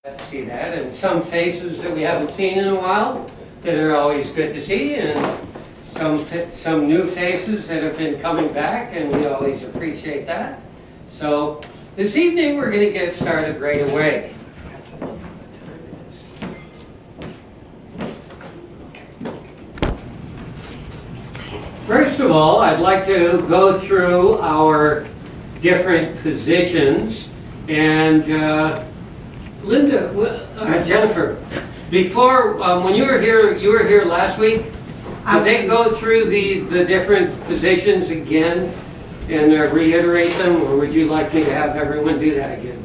To see that, and some faces that we haven't seen in a while that are always good to see, and some new faces that have been coming back, and we always appreciate that. So this evening we're going to get started right away. First of all, I'd like to go through our different positions, and Jennifer, before, when you were here last week, did they go through the different positions again and reiterate them, or would you like me to have everyone do that again?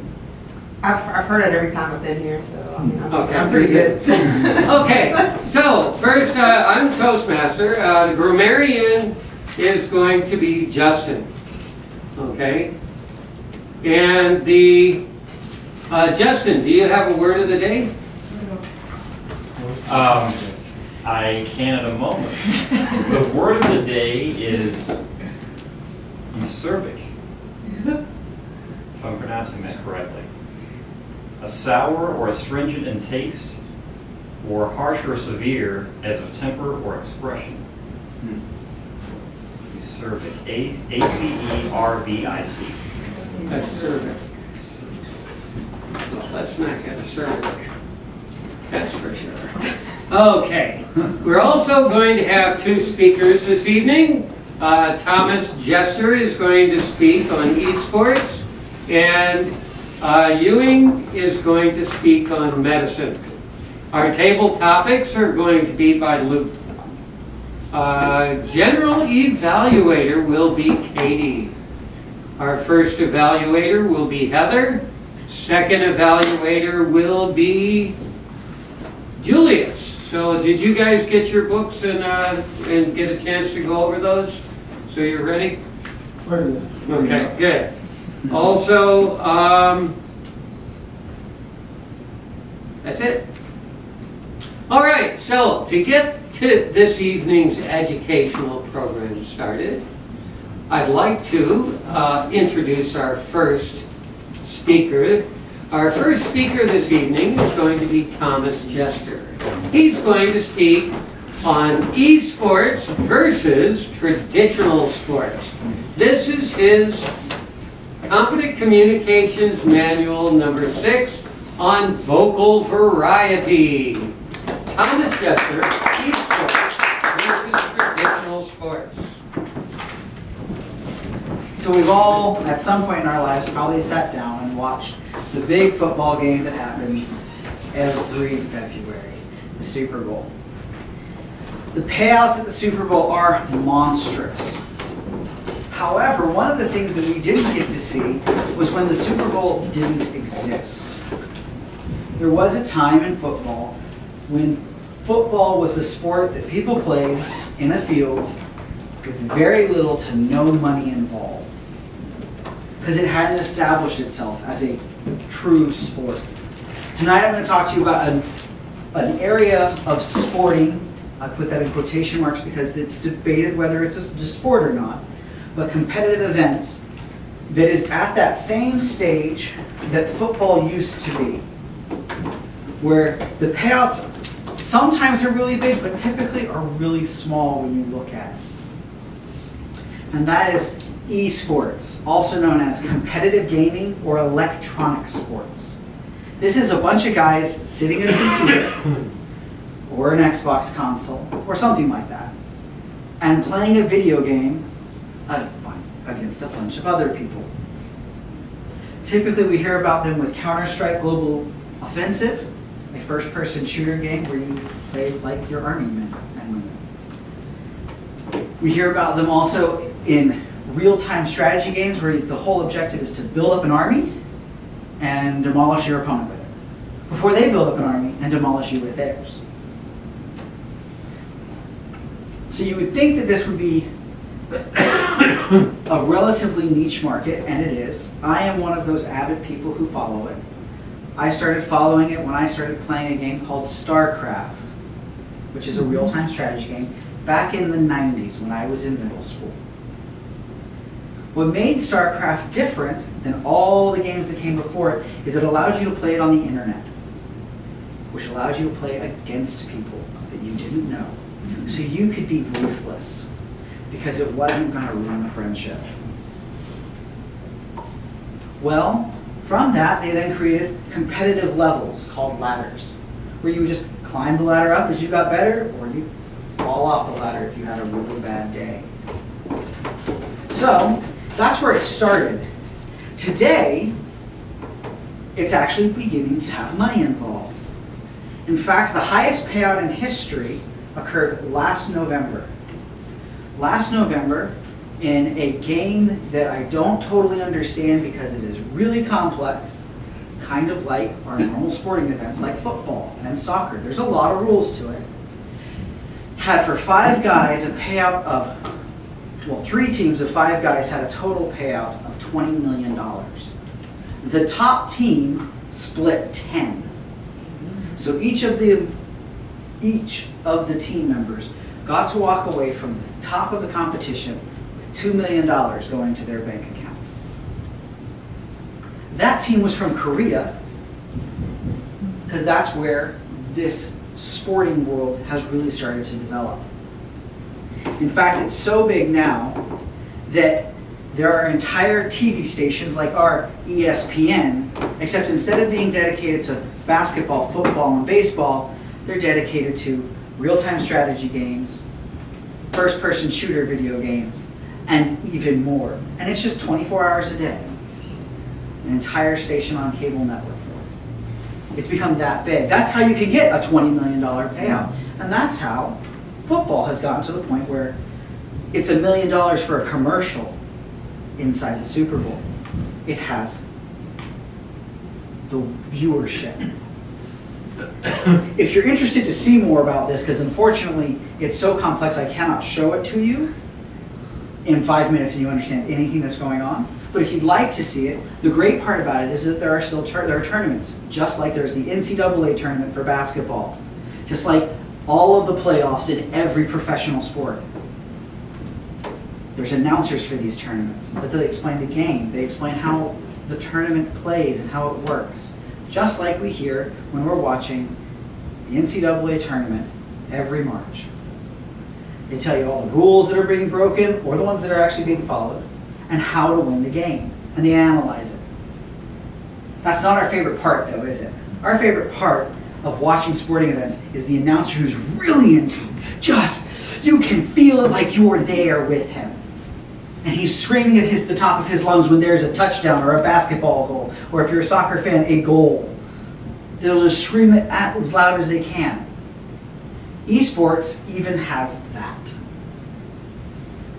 I've heard it every time I've been here, so I mean, Okay, I'm pretty good. Okay, so first, I'm Toastmaster. The grammarian is going to be Justin. Okay? And Justin, do you have a word of the day? I can at a moment. The word of the day is acerbic, if I'm pronouncing that correctly. A sour or astringent in taste, or harsh or severe as of temper or expression. Acerbic, A-C-E-R-B-I-C. Acerbic. Well, let's not get acerbic. That's for sure. Okay. We're also going to have two speakers this evening. Thomas Jester is going to speak on esports, and Ewing is going to speak on medicine. Our table topics are going to be by Luke. General evaluator will be Katie. Our first evaluator will be Heather. Second evaluator will be Julius. So did you guys get your books and get a chance to go over those? So you're ready? Ready. Okay, good. Also, that's it. All right, so to get to this evening's educational program started, I'd like to introduce our first speaker. Our first speaker this evening is going to be Thomas Jester. He's going to speak on esports versus traditional sports. This is his Competent Communications Manual number 6 on vocal variety. Thomas Jester, esports versus traditional sports. So we've all, at some point in our lives, probably sat down and watched the big football game that happens every February, the Super Bowl. The payouts at the Super Bowl are monstrous. However, one of the things that we didn't get to see was when the Super Bowl didn't exist. There was a time in football when football was a sport that people played in a field with very little to no money involved, because it hadn't established itself as a true sport. Tonight I'm going to talk to you about an area of sporting, I put that in quotation marks because it's debated whether it's a sport or not, but competitive events that is at that same stage that football used to be, where the payouts sometimes are really big, but typically are really small when you look at it. And that is esports, also known as competitive gaming or electronic sports. This is a bunch of guys sitting at a computer or an Xbox console or something like that and playing a video game against a bunch of other people. Typically we hear about them with Counter-Strike Global Offensive, a first-person shooter game where you play like your army men and women. We hear about them also in real-time strategy games where the whole objective is to build up an army and demolish your opponent with it before they build up an army and demolish you with theirs. So you would think that this would be a relatively niche market, and it is. I am one of those avid people who follow it. I started following it when I started playing a game called StarCraft, which is a real-time strategy game, back in the 90s when I was in middle school. What made StarCraft different than all the games that came before it is it allowed you to play it on the internet. which allowed you to play against people that you didn't know. So you could be ruthless because it wasn't going to ruin a friendship. Well, from that, they then created competitive levels called ladders, where you would just climb the ladder up as you got better, or you fall off the ladder if you had a really bad day. So that's where it started. Today, it's actually beginning to have money involved. In fact, the highest payout in history occurred last November. Last November, in a game that I don't totally understand because it is really complex, kind of like our normal sporting events like football and soccer. There's a lot of rules to it. Had for 5 guys a payout of, well, 3 teams of 5 guys had a total payout of $20 million. The top team split 10. So each of the team members got to walk away from the top of the competition with $2 million going to their bank account. That team was from Korea, because that's where this sporting world has really started to develop. In fact, it's so big now that there are entire TV stations like our ESPN, except instead of being dedicated to basketball, football, and baseball, they're dedicated to real-time strategy games, first-person shooter video games, and even more. And it's just 24 hours a day. An entire station on cable network. It's become that big. That's how you can get a $20 million payout. And that's how football has gotten to the point where it's $1 million for a commercial inside the Super Bowl. It has the viewership. If you're interested to see more about this, because unfortunately it's so complex I cannot show it to you in 5 minutes and you understand anything that's going on. But if you'd like to see it, the great part about it is that there are still there are tournaments, just like there's the NCAA tournament for basketball, just like all of the playoffs in every professional sport. There's announcers for these tournaments that they explain the game. They explain how the tournament plays and how it works. Just like we hear when we're watching the NCAA tournament every March. They tell you all the rules that are being broken or the ones that are actually being followed and how to win the game. And they analyze it. That's not our favorite part though, is it? Our favorite part of watching sporting events is the announcer who's really into it. You can feel it like you're there with him. And he's screaming at the top of his lungs when there's a touchdown or a basketball goal, or if you're a soccer fan, a goal. They'll just scream it as loud as they can. Esports even has that.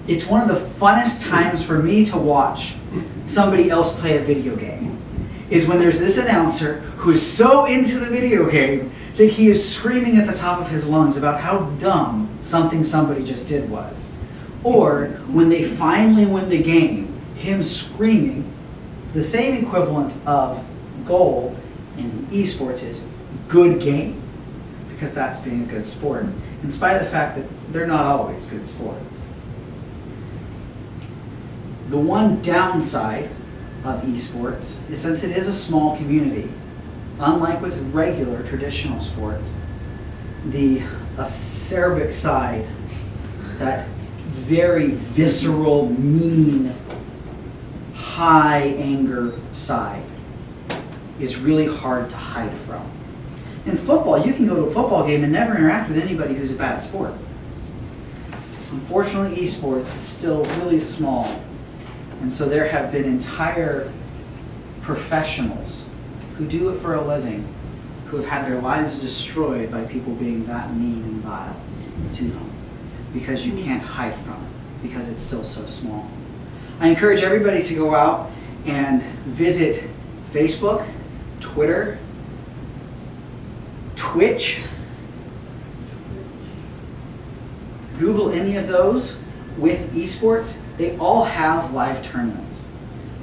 It's one of the funnest times for me to watch somebody else play a video game, is when there's this announcer who is so into the video game that he is screaming at the top of his lungs about how dumb something somebody just did was. Or when they finally win the game, him screaming the same equivalent of goal in esports is good game, because that's being a good sport, in spite of the fact that they're not always good sports. The one downside of esports is, since it is a small community, unlike with regular traditional sports, the acerbic side, that very visceral, mean, high anger side, is really hard to hide from. In football, you can go to a football game and never interact with anybody who's a bad sport. Unfortunately, esports is still really small, and so there have been entire professionals who do it for a living who have had their lives destroyed by people being that mean and vile to them, because you can't hide from it, because it's still so small. I encourage everybody to go out and visit Facebook, Twitter, Twitch. Google any of those with esports. They all have live tournaments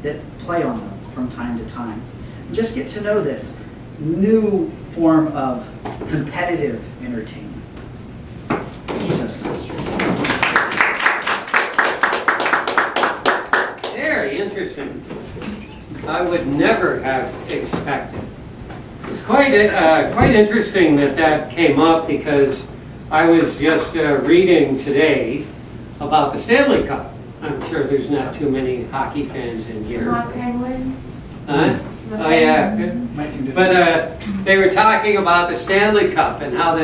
that play on them from time to time. And just get to know this new form of competitive entertainment. Toastmasters. Very interesting. I would never have expected to It's quite interesting that came up because I was just reading today about the Stanley Cup. I'm sure there's not too many hockey fans in here. Not Penguins. Huh? Oh yeah. Might seem But they were talking about the Stanley Cup and how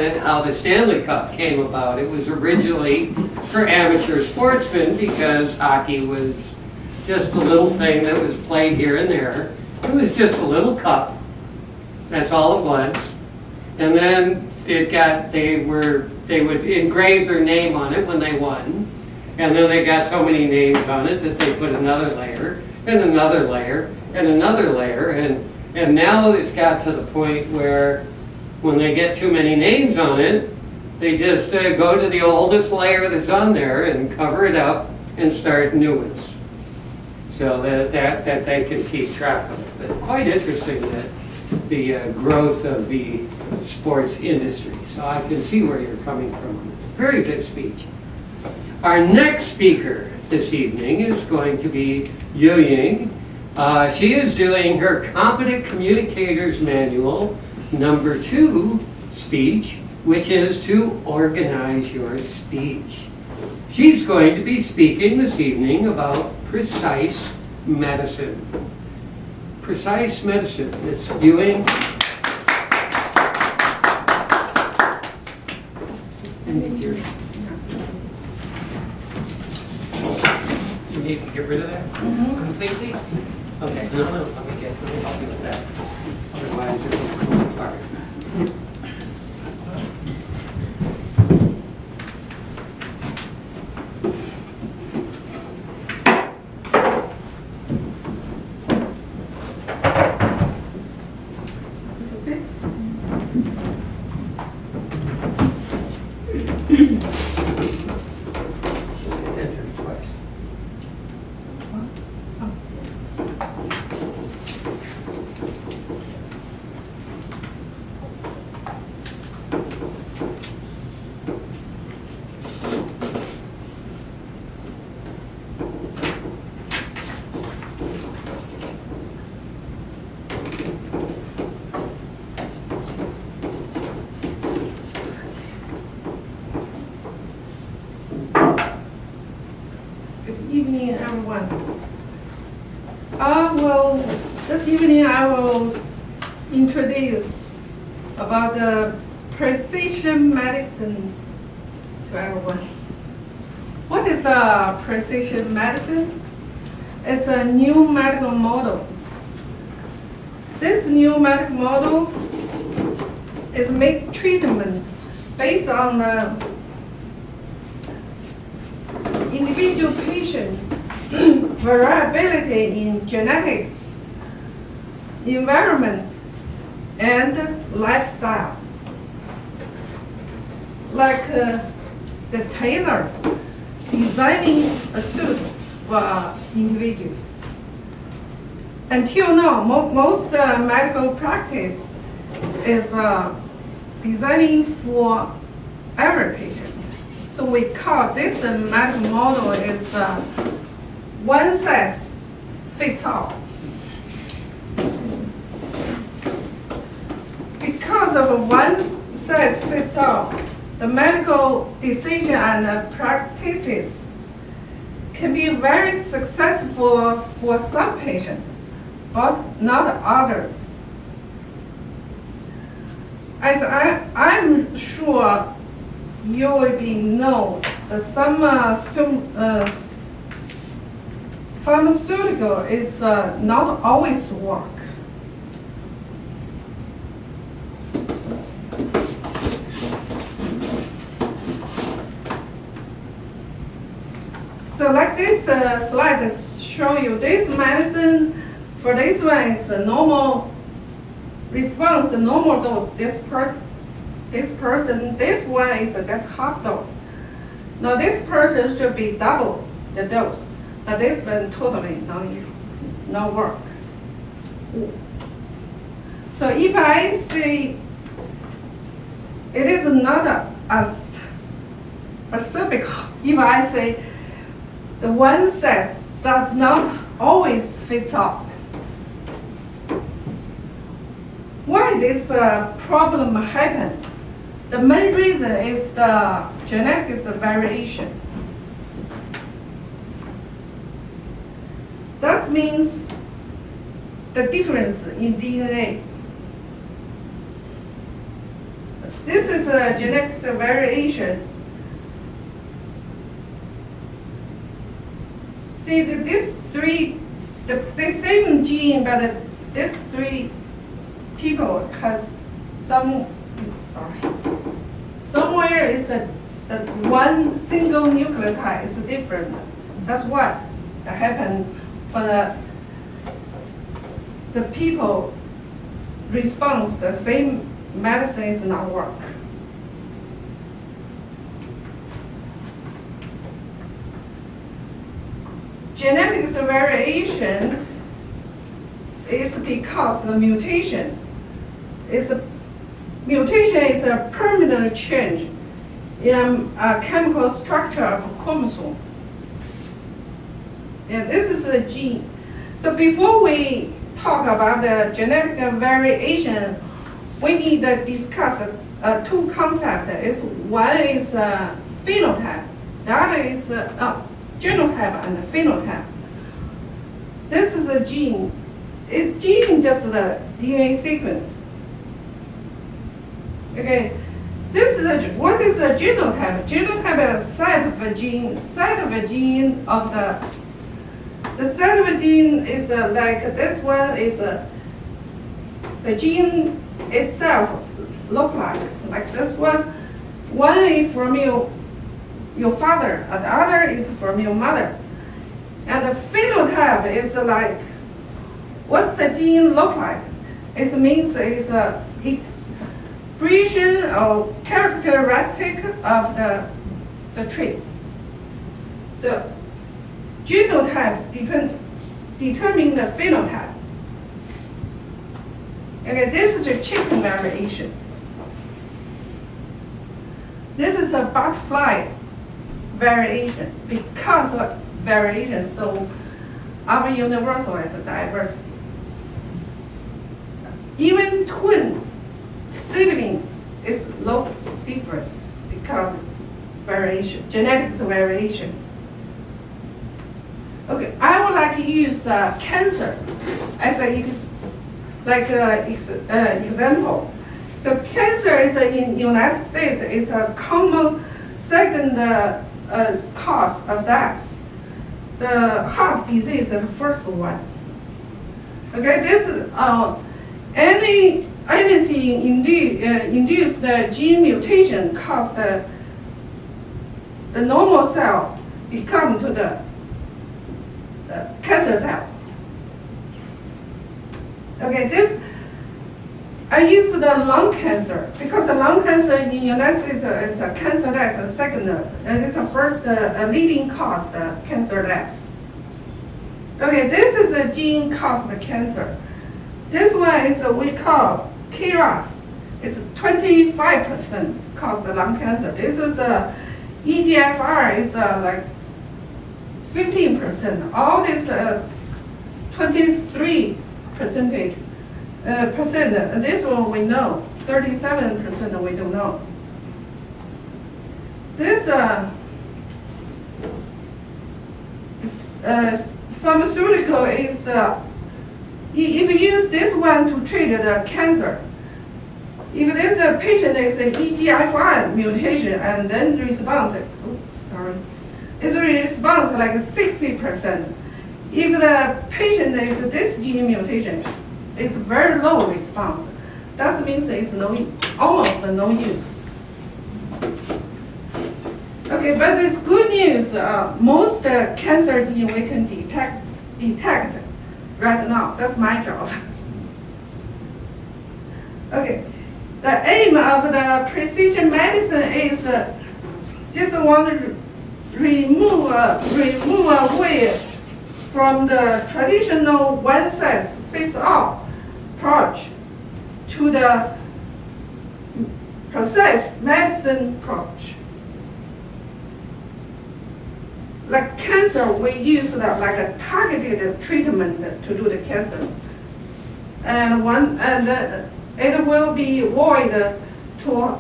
the Stanley Cup came about. It was originally for amateur sportsmen because hockey was just a little thing that was played here and there. It was just a little cup. That's all it was. And then they would engrave their name on it when they won. And then they got so many names on it that they put another layer and another layer and another layer. And now it's got to the point where when they get too many names on it, they just go to the oldest layer that's on there and cover it up and start new ones. So that they can keep track of it. But quite interesting that the growth of the sports industry. So I can see where you're coming from. Very good speech. Our next speaker this evening is going to be Yu Ying. She is doing her Competent Communicators Manual #2 speech, which is to organize your speech. She's going to be speaking this evening about precise medicine. Precise medicine. Ms. Ewing. You need to get rid of that completely? Okay, no, let me help you with that. Otherwise it will come apart. Evening, everyone. Well, this evening I will introduce about the precision medicine to everyone. What is precision medicine? It's a new medical model. This new medical model is make treatment based on the individual patients' variability in genetics, environment, and lifestyle. Like the tailor designing a suit for individual. Until now, most medical practice is designing for every patient. So we call this medical model is one size fits all. Because of one size fits all, the medical decision and the practices can be very successful for some patients, but not others. As I'm sure you will know that some pharmaceutical is not always work. So like this slide show you this medicine, for this one is a normal response, a normal dose. This one is just half dose. Now this person should be double the dose, but this one totally no work. So if I say it is not as acerbic, if I say the one size does not always fit all. Why why this problem happened. The main reason is the genetics variation. That means the difference in DNA. This is a genetics variation. See, the same gene, but these three people has somewhere is the one single nucleotide is different. That's what happened for the people response. The same medicine is not work. Genetics variation is because the mutation is a permanent change in a chemical structure of a chromosome. And this is a gene. So before we talk about the genetic variation, we need to discuss two concepts. One is phenotype, the other is genotype and phenotype. This is a gene. Gene is just the DNA sequence. Okay, what is a genotype? Genotype is a set of a gene. The set of a gene is like this one is the gene itself look like this one. One is from your father, and the other is from your mother. And the phenotype is like what the gene look like. It means it's a expression or characteristic of the trait. So genotype determine the phenotype. Okay, this is a chicken variation. This is a butterfly variation. Because of variation, so our universal is a diversity. Even twin sibling looks different because variation, genetics variation. Okay, I would like to use cancer as an example. So cancer is in United States is a common second cause of death. The heart disease is the first one. Okay, this anything induce the gene mutation cause the normal cell become to the cancer cell. Okay, I use the lung cancer because the lung cancer in the United States is a cancer that's a second, and it's the first leading cause of cancer death. Okay, this is a gene cause the cancer. This one is we call KRAS. It's 25% cause the lung cancer. This is EGFR is like 15%. All this 23 percentage. And this one we know, 37% we don't know. This pharmaceutical is, if you use this one to treat the cancer, if this patient is an EGFR mutation and then response, it's a response like 60%. If the patient is this gene mutation, it's very low response. That means it's almost no use. Okay, but it's good news. Most cancer gene we can detect right now. That's my job. Okay, the aim of the precision medicine is just want to remove away from the traditional one-size-fits-all approach to the precise medicine approach. Like cancer, we use like a targeted treatment to do the cancer. And it will be void to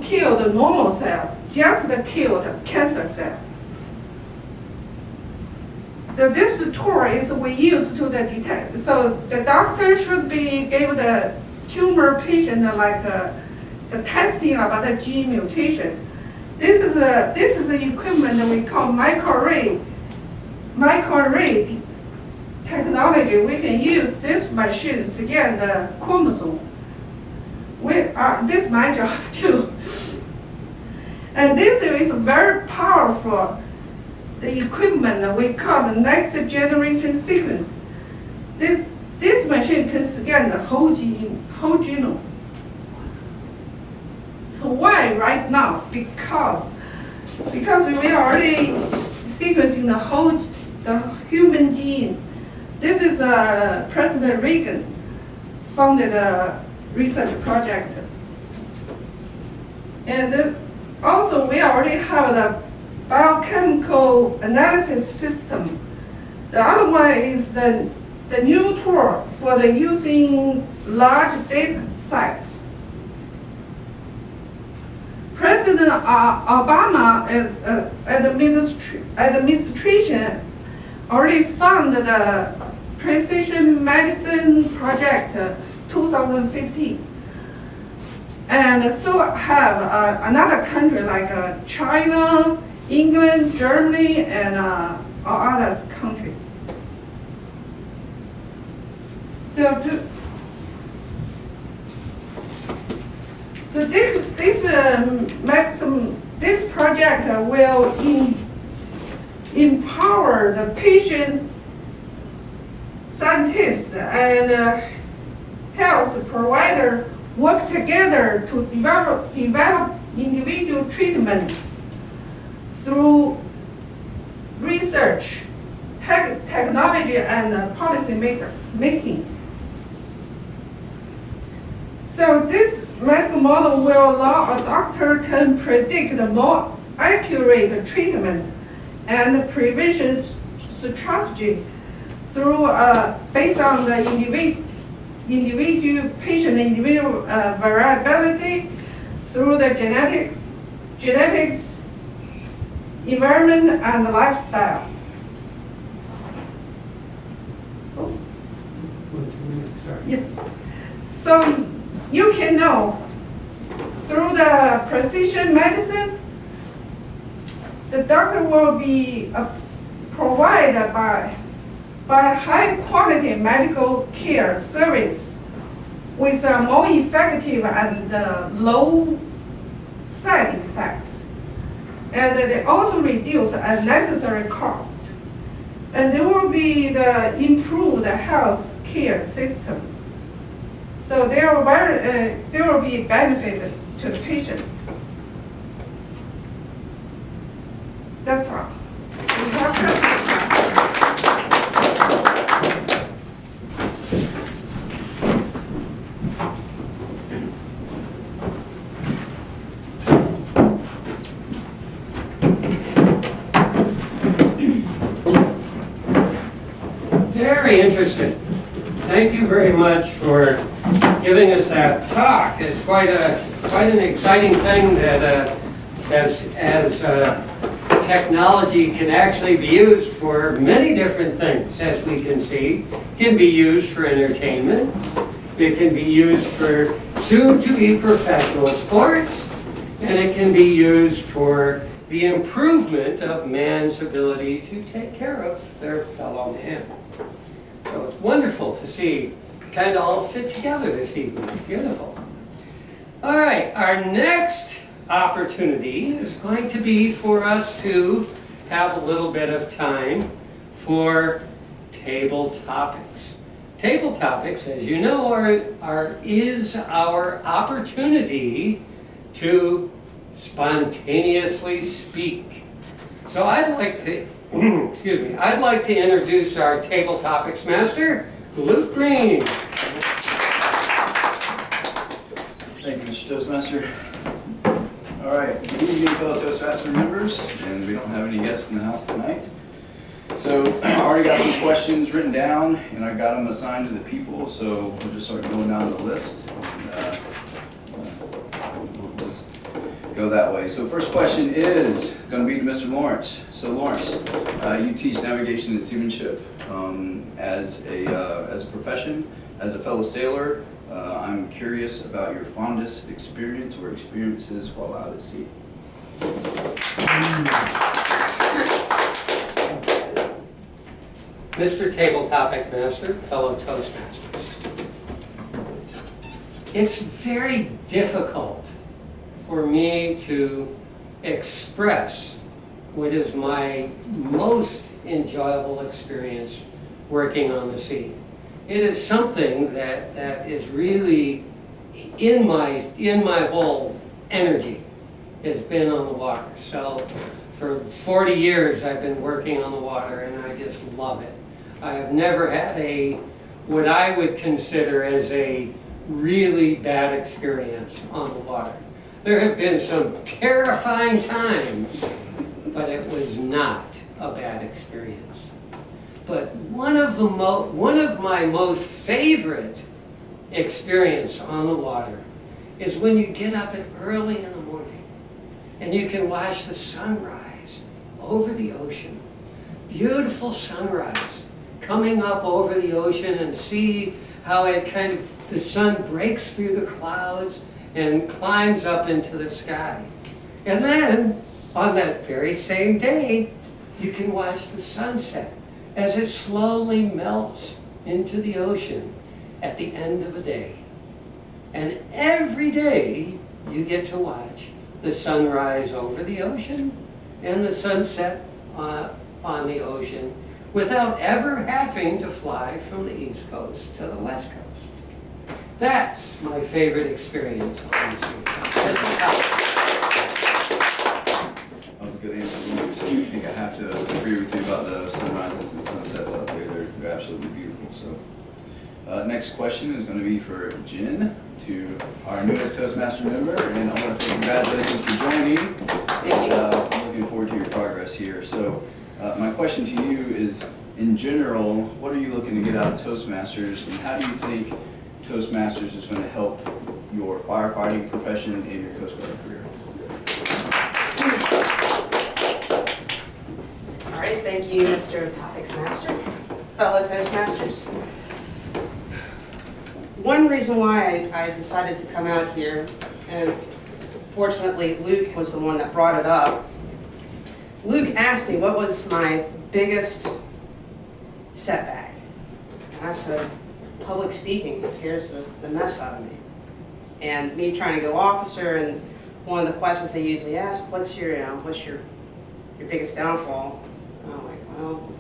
kill the normal cell, just to kill the cancer cell. So this tool is we use to the detect. So the doctor should be give the tumor patient like the testing about the gene mutation. This is the equipment that we call microarray technology. We can use this machine to scan the chromosome. This is my job too. And this is very powerful. The equipment that we call the next generation sequence. This machine can scan the whole genome. So why right now? Because we are already sequencing the human gene. This is President Reagan funded a research project. And also we already have the biochemical analysis system. The other one is the new tool for the using large data sets. President Obama administration already funded the Precision Medicine Project 2015. And so have another country like China, England, Germany, and other countries. So this project will empower the patient, scientists, and health provider work together to develop individual treatment through research, technology, and policy making. So this medical model will allow a doctor can predict the more accurate treatment and prevention strategy through based on the individual patient individual variability through the genetics, environment, and lifestyle. Oh. 1, 2 minutes, sorry. Yes. So you can know through the precision medicine, the doctor will be provided by high quality medical care service with more effective and low side effects. And they also reduce unnecessary costs. And there will be the improved health care system. So there will be benefit to the patient. That's all. We have questions. Very interesting. Thank you very much for giving us that talk. It's quite an exciting thing that as technology can actually be used for many different things, as we can see. It can be used for entertainment. It can be used for soon-to-be professional sports, and it can be used for the improvement of man's ability to take care of their fellow man. So it's wonderful to see kind of all fit together this evening. Beautiful. All right, our next opportunity is going to be for us to have a little bit of time for table topics. Table topics, as you know, is our opportunity to spontaneously speak. So I'd like to I'd like to introduce our table topics master, Luke Green. Thank you, Mr. Toastmaster. All right, good evening, fellow Toastmaster members, and we don't have any guests in the house tonight. So I already got some questions written down, and I got them assigned to the people, so we'll just start going down the list. We'll just go that way. So first question is going to be to Mr. Lawrence. So Lawrence, you teach navigation and seamanship as a profession, as a fellow sailor. I'm curious about your fondest experience or experiences while out at sea. Mr. Table Topic Master, fellow Toastmasters. It's very difficult for me to express what is my most enjoyable experience working on the sea. It is something that is really in my whole energy. Has been on the water. So for 40 years I've been working on the water and I just love it. I have never had what I would consider as a really bad experience on the water. There have been some terrifying times, but it was not a bad experience. But one of my most favorite experience on the water is when you get up early in the morning and you can watch the sunrise over the ocean. Beautiful sunrise coming up over the ocean, and see how the sun breaks through the clouds and climbs up into the sky. And then on that very same day, you can watch the sunset as it slowly melts into the ocean at the end of a day. And every day you get to watch the sunrise over the ocean and the sunset on the ocean without ever having to fly from the East Coast to the West Coast. That's my favorite experience on the sea. That was a good answer, Luke. I think I have to agree with you about the sunrises and sunsets out there. They're absolutely beautiful. So, next question is going to be for Jen, to our newest Toastmaster member, and I want to say congratulations for joining. I'm looking forward to your progress here. So, my question to you is, in general, what are you looking to get out of Toastmasters, and how do you think Toastmasters is going to help your firefighting profession and your Coast Guard career? All right, thank you, Mr. Topics Master, fellow Toastmasters. One reason why I decided to come out here, and fortunately Luke was the one that brought it up. Luke asked me what was my biggest setback. And I said, public speaking. It scares the mess out of me. And me trying to go officer, and one of the questions they usually ask, what's your biggest downfall? And I'm like, well,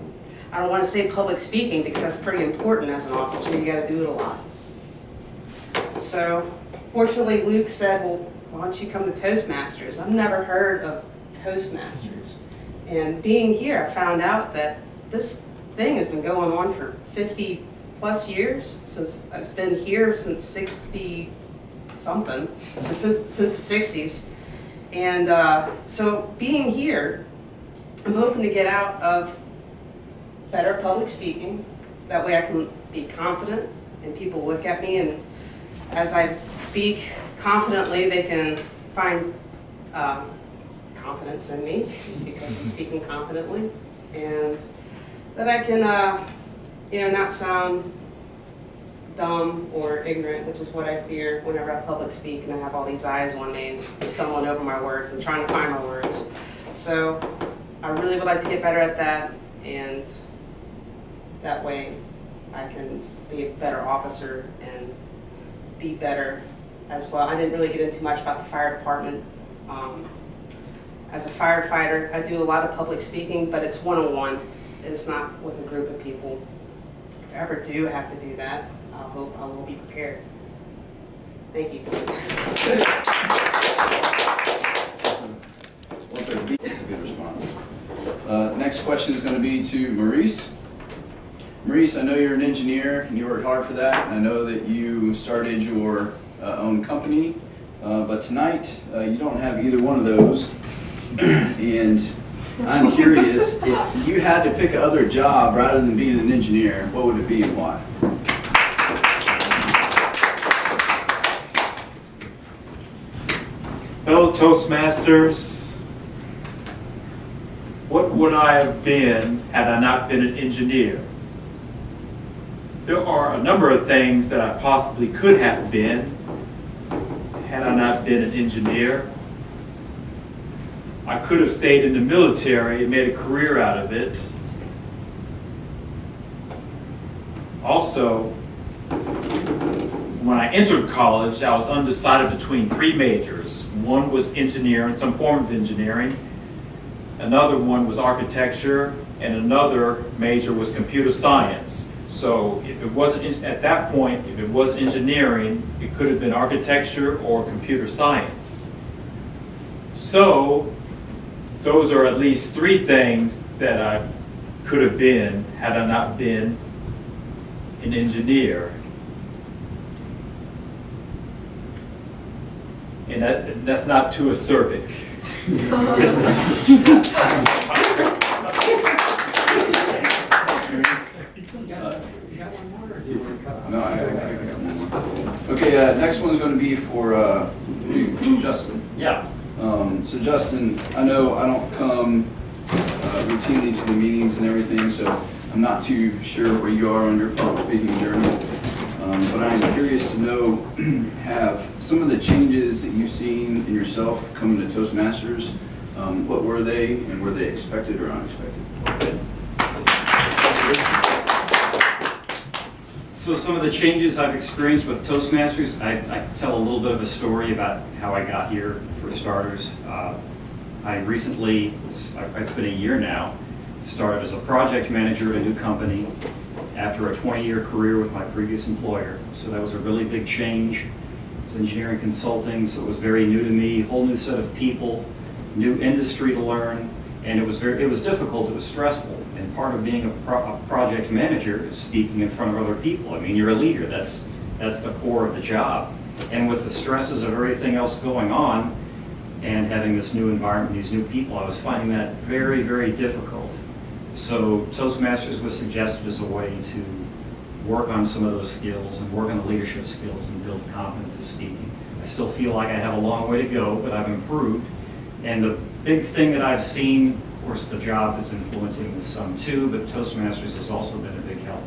I don't want to say public speaking because that's pretty important as an officer. You got to do it a lot. So fortunately Luke said, well, why don't you come to Toastmasters? I've never heard of Toastmasters. And being here, I found out that this thing has been going on for 50 plus years, since it's been here since 60 something, since the 60s. And so being here, I'm hoping to get out of better public speaking. That way I can be confident and people look at me, and as I speak confidently, they can find confidence in me because I'm speaking confidently, and that I can, not sound dumb or ignorant, which is what I fear whenever I public speak and I have all these eyes on me and stumbling over my words and trying to find my words. So I really would like to get better at that, and that way I can be a better officer and be better as well. I didn't really get into much about the fire department. As a firefighter, I do a lot of public speaking, but it's one-on-one. It's not with a group of people. If I ever do have to do that, I hope I will be prepared. Thank you. That's a good response. Next question is going to be to Maurice. Maurice, I know you're an engineer and you worked hard for that, and I know that you started your own company, but tonight you don't have either one of those. And I'm curious, if you had to pick another job rather than being an engineer, what would it be and why? Fellow Toastmasters, what would I have been had I not been an engineer? There are a number of things that I possibly could have been had I not been an engineer. I could have stayed in the military and made a career out of it. Also, when I entered college, I was undecided between three majors. One was engineering, some form of engineering. Another one was architecture, and another major was computer science. So if it wasn't, at that point, if it wasn't engineering, it could have been architecture or computer science. So those are at least three things that I could have been had I not been an engineer. And that's not too acerbic. It's No, I got one more. Okay, next one's going to be for Justin. Yeah. So Justin, I know I don't come routinely to the meetings and everything, so I'm not too sure where you are on your public speaking journey. But I'm curious to know, have some of the changes that you've seen in yourself coming to Toastmasters, what were they, and were they expected or unexpected? So some of the changes I've experienced with Toastmasters, I tell a little bit of a story about how I got here, for starters. I recently, it's been a year now, started as a project manager at a new company after a 20-year career with my previous employer. So that was a really big change. It's engineering consulting, so it was very new to me, whole new set of people, new industry to learn, and it was difficult, it was stressful. And part of being a project manager is speaking in front of other people. I mean, you're a leader, that's the core of the job. And with the stresses of everything else going on, and having this new environment, these new people, I was finding that very, very difficult. So Toastmasters was suggested as a way to work on some of those skills and work on the leadership skills and build confidence in speaking. I still feel like I have a long way to go, but I've improved. And the big thing that I've seen, of course the job is influencing this some too, but Toastmasters has also been a big help,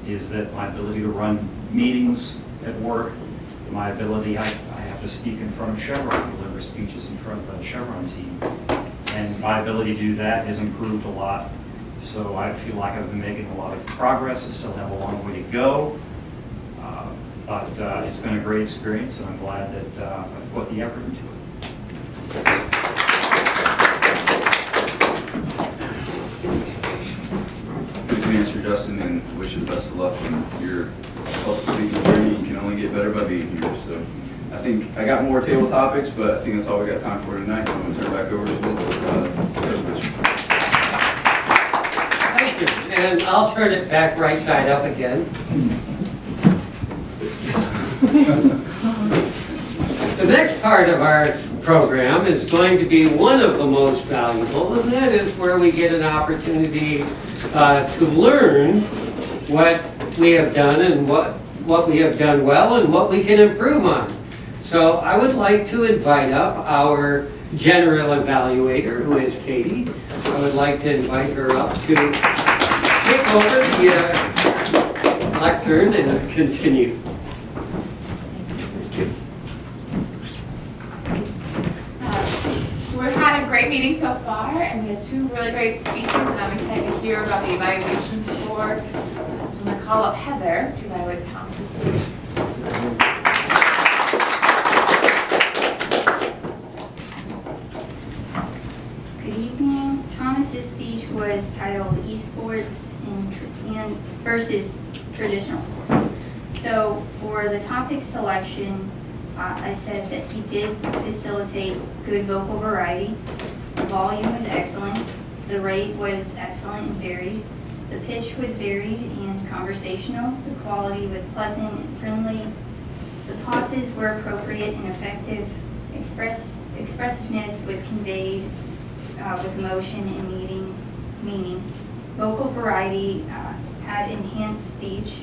is that my ability to run meetings at work, my ability, I have to speak in front of Chevron, deliver speeches in front of the Chevron team. And my ability to do that has improved a lot. So I feel like I've been making a lot of progress. I still have a long way to go, but it's been a great experience, and I'm glad that I've put the effort into it. Good answer, Justin, and wish you the best of luck in your public speaking journey. You can only get better by being here. So I think I got more table topics, but I think that's all we got time for tonight. So I'm going to turn it back over to Toastmasters. Thank you. And I'll turn it back right side up again. The next part of our program is going to be one of the most valuable, and that is where we get an opportunity to learn what we have done and what we have done well and what we can improve on. So I would like to invite up our general evaluator, who is Katie. I would like to invite her up to take over the lectern and continue. So we've had a great meeting so far, and we had two really great speakers, and I'm excited to hear about the evaluation score. So I'm going to call up Heather to evaluate Thomas's speech. Good evening. Thomas's speech was titled Esports and versus Traditional Sports. So for the topic selection, I said that he did facilitate good vocal variety. The volume was excellent. The rate was excellent and varied. The pitch was varied and conversational. The quality was pleasant and friendly. The pauses were appropriate and effective. Expressiveness was conveyed. with emotion and meaning. Vocal variety had enhanced speech.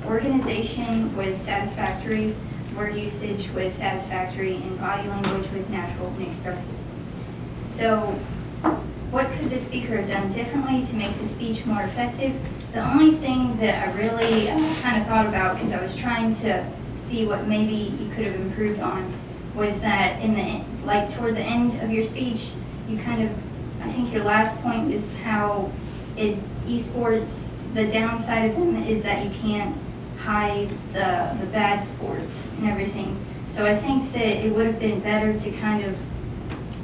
Organization was satisfactory. Word usage was satisfactory, and body language was natural and expressive. So, what could the speaker have done differently to make the speech more effective? The only thing that I really kind of thought about, because I was trying to see what maybe you could have improved on, was that toward the end of your speech, you kind of, I think your last point is how esports, the downside of them is that you can't hide the bad sports and everything. So I think that it would have been better to kind of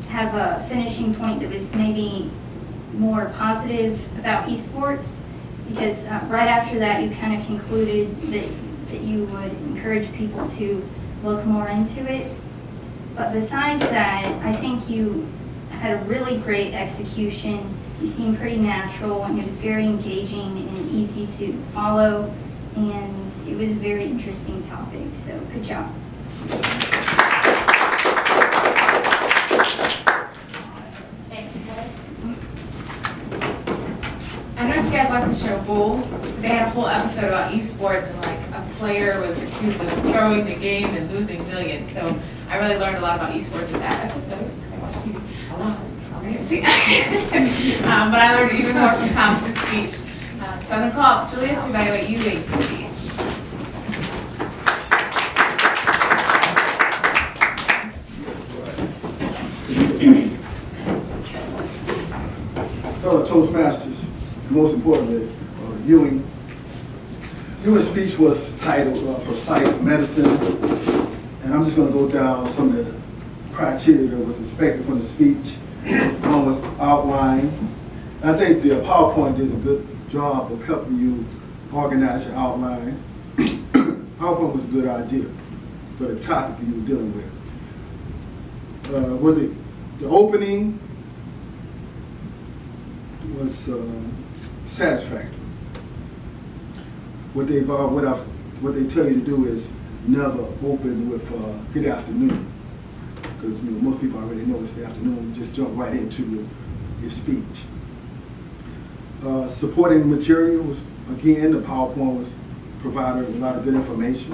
have a finishing point that was maybe more positive about esports, because right after that you kind of concluded that you would encourage people to look more into it. But besides that, I think you had a really great execution. You seemed pretty natural, and it was very engaging and easy to follow, and it was a very interesting topic, so good job. Thank you, Heather. I don't know if you guys watched the show Bull. They had a whole episode about esports, and like a player was accused of throwing the game and losing millions. So I really learned a lot about esports in that episode because I watch TV. But I learned even more from Thomas's speech. So I'm going to call up Julius to evaluate Ewing's speech. Fellow Toastmasters, and most importantly, Ewing's speech was titled Precise Medicine, and I'm just going to go down some of the criteria that was expected from the speech. One was outline. I think the PowerPoint did a good job of helping you organize your outline. PowerPoint was a good idea for the topic that you were dealing with. Was it the opening was satisfactory. What they tell you to do is never open with good afternoon, because most people already know it's the afternoon. Just jump right into your speech. Supporting materials, again, the PowerPoint was provided a lot of good information.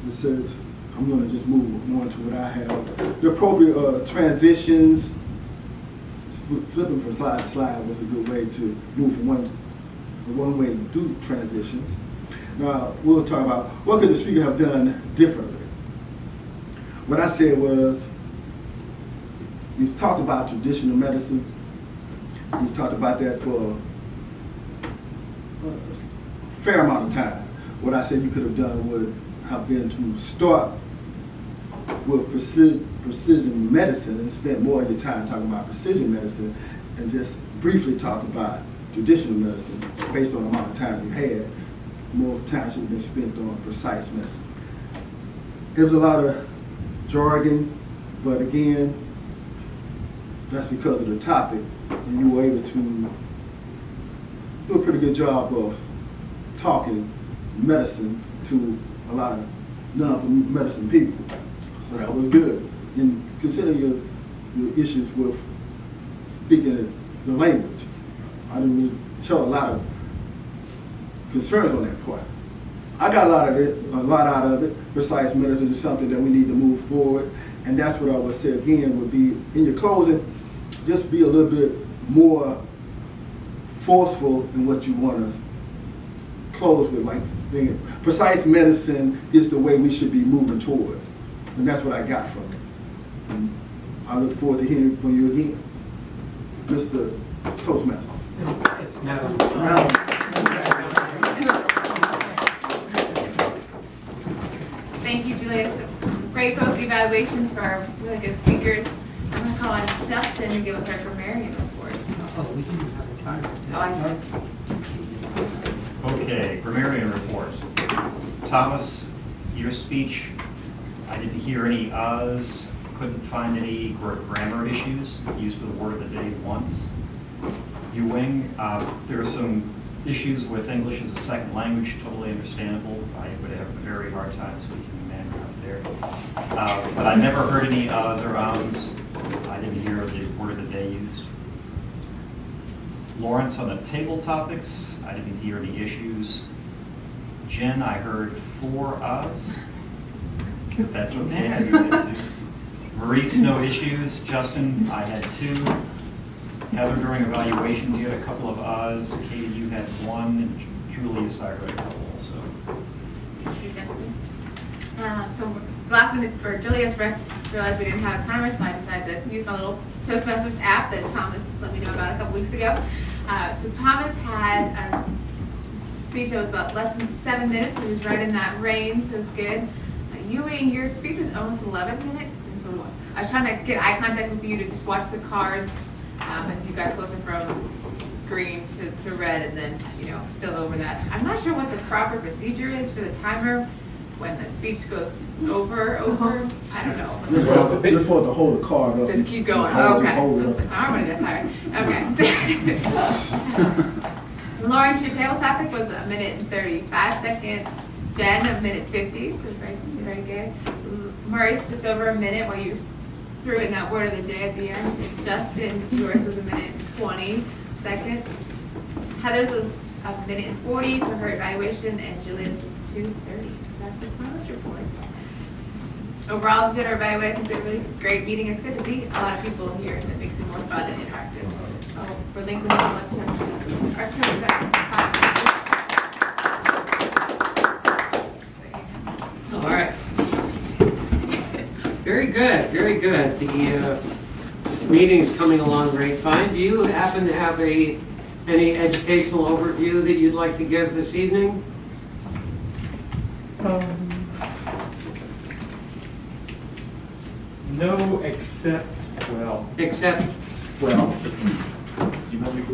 It says, I'm going to just move on to what I have. The appropriate transitions, flipping from slide to slide was a good way to move from one way to do transitions. Now, we'll talk about what could the speaker have done differently. What I said was, you talked about traditional medicine. You talked about that for a fair amount of time. What I said you could have done would have been to start with precision medicine and spend more of your time talking about precision medicine, and just briefly talk about traditional medicine based on the amount of time you had. More time should have been spent on precise medicine. There was a lot of jargon, but again, that's because of the topic, and you were able to do a pretty good job of talking medicine to a lot of non-medicine people. So that was good. And consider your issues with speaking the language. I didn't really tell a lot of concerns on that part. I got a lot out of it. Precise medicine is something that we need to move forward, and that's what I would say again would be in your closing, just be a little bit more forceful in what you want to close with. Like saying, precise medicine is the way we should be moving toward, and that's what I got from it. And I look forward to hearing from you again, Mr. Toastmaster. It's now. Thank you, Julius. Great both evaluations for our really good speakers. I'm going to call on Justin to give us our grammarian report. Oh, we didn't have a timer. Oh, I did. Okay, grammarian report. Thomas, your speech, I didn't hear any uhs, couldn't find any grammar issues, used the word of the day once. Ewing, there are some issues with English as a second language, totally understandable. I would have a very hard time speaking Mandarin up there. But I never heard any uhs or ums. I didn't hear the word that they used. Lawrence, on the table topics, I didn't hear any issues. Jen, I heard 4 uhs. But that's okay, I do that too. Maurice, no issues. Justin, I had 2. Heather, during evaluations, you had a couple of uhs. Katie, you had 1, and Julius, I heard a couple also. Thank you, Justin. So last minute, or Julius realized we didn't have a timer, so I decided to use my little Toastmasters app that Thomas let me know about a couple weeks ago. So Thomas had a speech that was about less than 7 minutes, so he was right in that range, so it was good. Ewing, your speech was almost 11 minutes, and so I was trying to get eye contact with you to just watch the cards as you got closer from green to red, and then, still over that. I'm not sure what the proper procedure is for the timer when the speech goes over. I don't know. Just for to hold the card up. Just keep going. Just Okay. hold I it was up. like, I already got tired. Okay. Lawrence, your table topic was 1 minute and 35 seconds. Jen, 1 minute 50, so it was very, very good. Maurice, just over 1 minute while you threw in that word of the day at the end. And Justin, yours was 1 minute and 20 seconds. Heather's was 1 minute and 40 for her evaluation, and Julia's was 2:30. So that's my list report. Overall, as general evaluation, I think it was a really great meeting. It's good to see a lot of people here. That makes it more fun and interactive. So relinquish the left hand to our toast back. All right. Very good, very good. The meeting's coming along great fine. Do you happen to have any educational overview that you'd like to give this evening? No, except, Except, do you want me to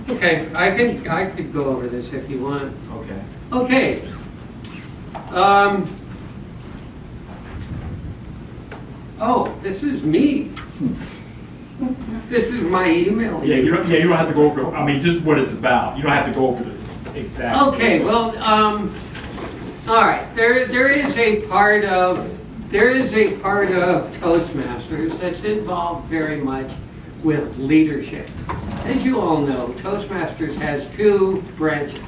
go? okay, I could go over this if you want. Okay. Okay. Oh, this is me. This is my email. Yeah, you don't have to go over, just what it's about. You don't have to go over the exact. Okay, well, all right. There is a part of Toastmasters that's involved very much with leadership. As you all know, Toastmasters has 2 branches.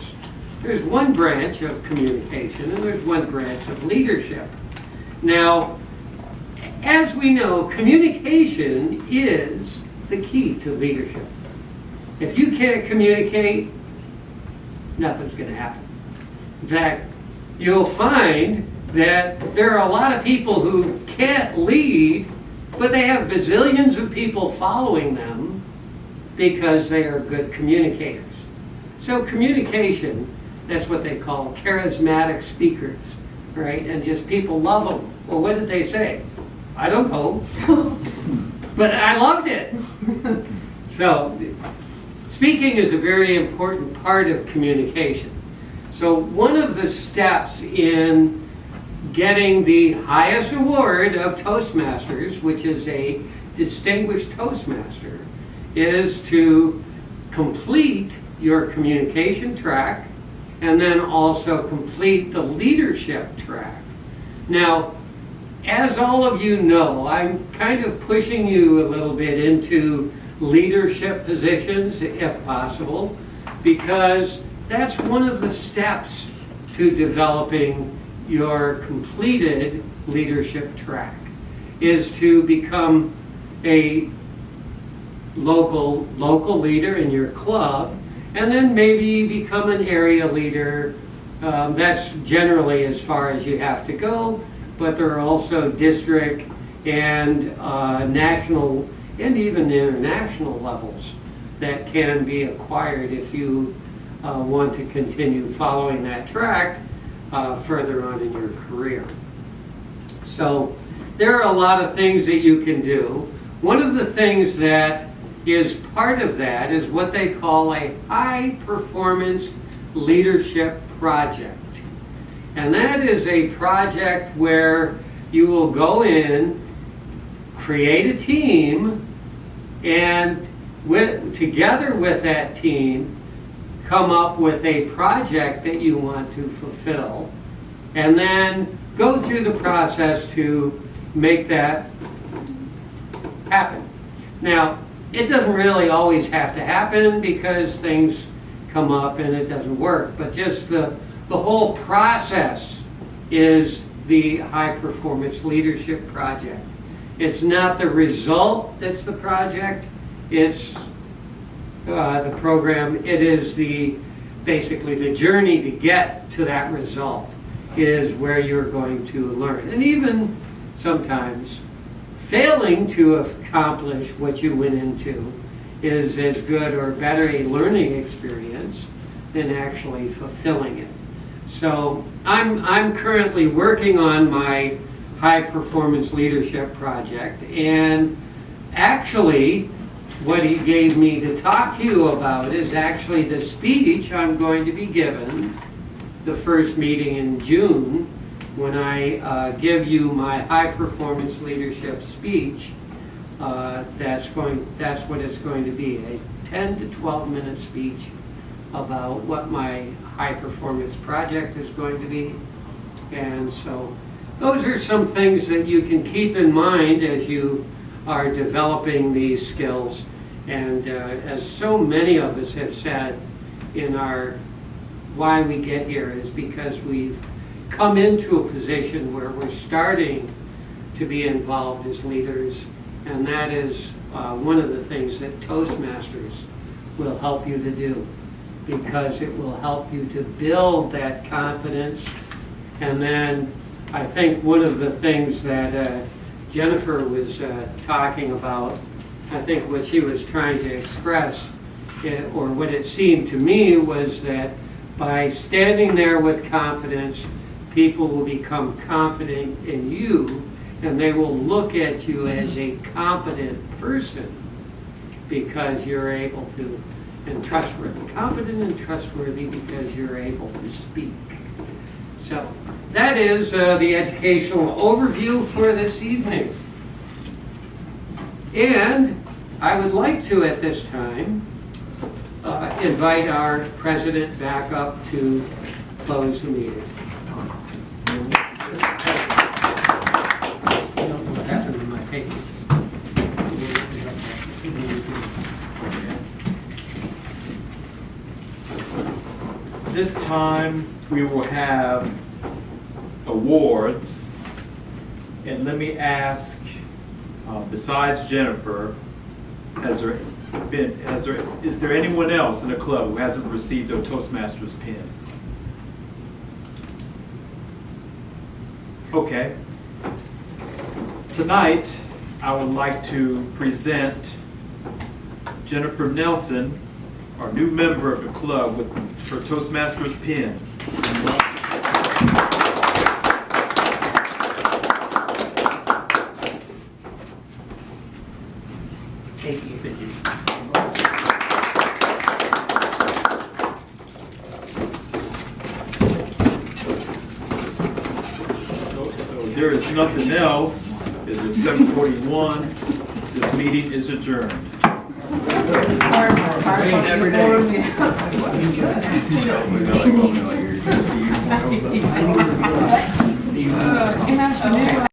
There's one branch of communication and there's one branch of leadership. Now, as we know, communication is the key to leadership. If you can't communicate, nothing's going to happen. In fact, you'll find that there are a lot of people who can't lead, but they have bazillions of people following them because they are good communicators. So communication, that's what they call charismatic speakers, right? And just people love them. Well, what did they say? I don't know, but I loved it. So speaking is a very important part of communication. So one of the steps in getting the highest award of Toastmasters, which is a distinguished Toastmaster, is to complete your communication track and then also complete the leadership track. Now, as all of you know, I'm kind of pushing you a little bit into leadership positions, if possible, because that's one of the steps to developing your completed leadership track, is to become a local leader in your club, and then maybe become an area leader. That's generally as far as you have to go, but there are also district and national and even international levels that can be acquired if you want to continue following that track further on in your career. So there are a lot of things that you can do. One of the things that is part of that is what they call a high performance leadership project. And that is a project where you will go in, create a team, and together with that team, come up with a project that you want to fulfill, and then go through the process to make that happen. Now, it doesn't really always have to happen because things come up and it doesn't work, but just the whole process is the high performance leadership project. It's not the result that's the project, it's the program. It is basically the journey to get to that result is where you're going to learn. And even sometimes failing to accomplish what you went into is as good or better a learning experience than actually fulfilling it. So I'm currently working on my high performance leadership project, and actually what he gave me to talk to you about is actually the speech I'm going to be given the first meeting in June when I give you my high performance leadership speech. That's what it's going to be, a 10 to 12 minute speech about what my high performance project is going to be. And so those are some things that you can keep in mind as you are developing these skills. And as so many of us have said in our why we get here is because we've come into a position where we're starting to be involved as leaders, and that is one of the things that Toastmasters will help you to do, because it will help you to build that confidence. And then I think one of the things that Jennifer was talking about, I think what she was trying to express, or what it seemed to me, was that by standing there with confidence, people will become confident in you, and they will look at you as a competent person because you're able to, and trustworthy. Competent and trustworthy because you're able to speak. So that is the educational overview for this evening. And I would like to, at this time, invite our president back up to close the meeting. What happened to my papers? This time we will have awards, and let me ask, besides Jennifer, is there anyone else in the club who hasn't received a Toastmasters pin? Okay. Tonight, I would like to present Jennifer Nelson, our new member of the club, with her Toastmasters pin. Thank you. Thank you. So there is nothing else. It is 7:41. This meeting is adjourned. Steve.